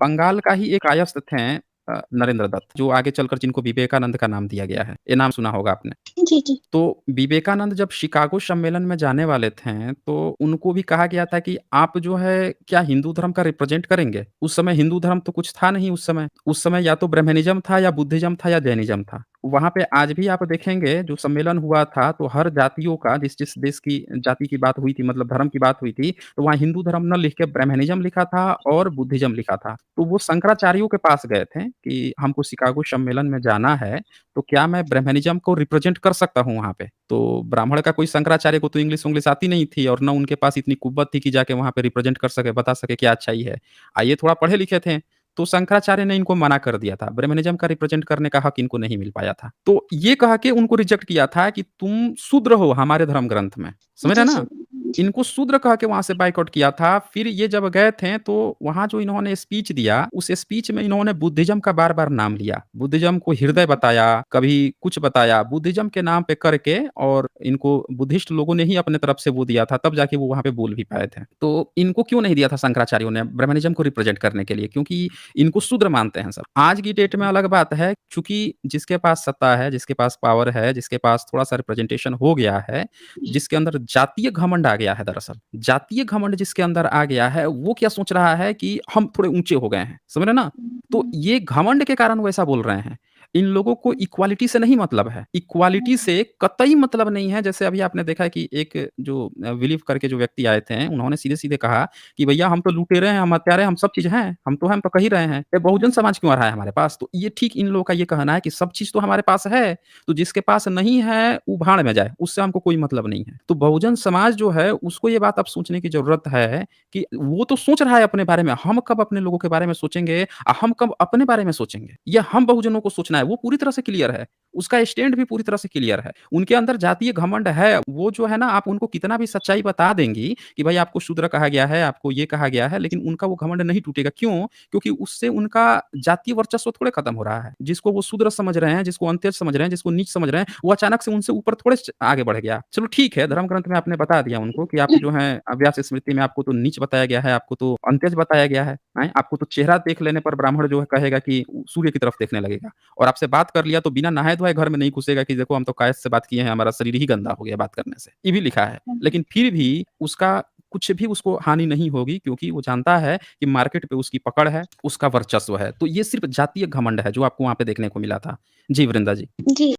बंगाल का ही एक कायस्थ थे नरेंद्र दत्त, जो आगे चलकर जिनको विवेकानंद का नाम दिया गया है। ये नाम सुना होगा आपने। जी, जी। तो विवेकानंद जब शिकागो सम्मेलन में जाने वाले थे, तो उनको भी कहा गया था कि आप जो है क्या हिंदू धर्म का रिप्रेज़ेंट करेंगे? उस समय हिंदू धर्म तो कुछ था नहीं उस समय। उस समय या तो ब्राह्मणिज़्म था या बुद्धिज़्म था या जैनिज़्म था। वहाँ पे आज भी आप देखेंगे जो सम्मेलन हुआ था, तो हर जातियों का जिस-जिस देश की जाति की बात हुई थी मतलब धर्म की बात हुई थी, तो वहाँ हिंदू धर्म ना लिख के ब्राह्मणिज़्म लिखा था और बुद्धिज़्म लिखा था। तो वो शंकराचार्यों के पास गए थे कि हमको शिकागो सम्मेलन में जाना है, तो क्या मैं ब्राह्मणिज़्म को रिप्रेज़ेंट कर सकता हूँ वहाँ पे? तो ब्राह्मण का कोई शंकराचार्य को तो इंग्लिश-विंग्लिश आती नहीं थी और ना उनके पास इतनी कुव्वत थी कि जाके वहाँ पे रिप्रेज़ेंट कर सके, बता सके क्या अच्छाई है। ये थोड़ा पढ़े-लिखे थे, तो शंकराचार्य ने इनको मना कर दिया था। ब्राह्मणिज़्म का रिप्रेज़ेंट करने का हक इनको नहीं मिल पाया था। तो ये कह के उनको रिजेक्ट किया था कि तुम शूद्र हो हमारे धर्म ग्रंथ में। समझ रहे जी, हैं जी। ना? जी। इनको शूद्र कह के वहाँ से बॉयकॉट किया था। फिर ये जब गए थे तो वहाँ जो इन्होंने स्पीच दिया, उस स्पीच में इन्होंने बुद्धिज़्म का बार-बार नाम लिया। बुद्धिज़्म को हृदय बताया, कभी कुछ बताया, बुद्धिज़्म के नाम पे करके और इनको बुद्धिस्ट लोगों ने ही अपने तरफ से वो दिया था, तब जाके वो वहाँ पे बोल भी पाए थे। तो इनको क्यों नहीं दिया था शंकराचार्यों ने ब्राह्मणिज़्म को रिप्रेज़ेंट करने के लिए? क्योंकि इनको शूद्र मानते हैं सब। आज की डेट में अलग बात है, चूँकि जिसके पास सत्ता है, जिसके पास पावर है, जिसके पास थोड़ा-सा रिप्रेजेंटेशन हो गया है, जिसके अंदर जातीय घमंड आ गया है दरअसल। जातीय घमंड जिसके अंदर आ गया है, वो क्या सोच रहा है कि हम थोड़े ऊँचे हो गए हैं। समझ रहे हैं ना? तो ये घमंड के कारण वो ऐसा बोल रहे हैं। इन लोगों को इक्वालिटी से नहीं मतलब है। इक्वालिटी से कतई मतलब नहीं है। जैसे अभी आपने देखा है कि एक जो विलीव करके जो व्यक्ति आए थे, उन्होंने सीधे-सीधे कहा कि भैया हम तो लुटेरे हैं, हम हत्यारे हैं, हम सब चीज़ हैं। हम तो हैं, हम तो कह ही रहे हैं। ये बहुजन समाज क्यों आ रहा है हमारे पास? तो ये ठीक इन लोगों का ये कहना है कि सब चीज़ तो हमारे पास है, तो जिसके पास नहीं है, वो भाड़ में जाए, उससे हमको कोई मतलब नहीं है। तो बहुजन समाज जो है, उसको ये बात अब सोचने की ज़रूरत है कि वो तो सोच रहा है अपने बारे में, हम कब अपने लोगों के बारे में सोचेंगे हम कब अपने बारे में सोचेंगे? या हम बहुजनों को सोचना है, वो पूरी तरह से क्लियर है। उसका स्टैंड भी पूरी तरह से क्लियर है। उनके अंदर जातीय घमंड है, वो जो है ना आप उनको कितना भी सच्चाई बता देंगी कि भाई आपको शूद्र कहा गया है, आपको ये कहा गया है, लेकिन उनका वो घमंड नहीं टूटेगा। क्यों? क्योंकि उससे उनका जातीय वर्चस्व थोड़े खत्म हो रहा है। जिसको वो शूद्र समझ रहे हैं, जिसको अंत्य समझ रहे हैं, जिसको नीच समझ रहे हैं, वो अचानक से उनसे ऊपर थोड़े आगे बढ़ गया। चलो ठीक है, धर्म ग्रंथ में आपने बता दिया उनको कि आप जो है व्यास स्मृति में आपको तो नीच बताया गया है, आपको तो अंत्यज बताया गया है, हैं? आपको तो चेहरा देख लेने पर ब्राह्मण जो है कहेगा कि सूर्य की तरफ देखने लगेगा और आपसे बात कर लिया तो बिना नहाए-धोए घर में नहीं घुसेगा कि देखो हम तो कायस्थ से बात किए हैं, हमारा शरीर ही गंदा हो गया बात करने से। ये भी लिखा है। लेकिन फिर भी उसका कुछ भी उसको हानि नहीं होगी क्योंकि वो जानता है कि मार्केट पे उसकी पकड़ है, उसका वर्चस्व है। तो ये सिर्फ़ जातीय घमंड है जो आपको वहाँ पे देखने को मिला था। जी, वृंदा जी। जी।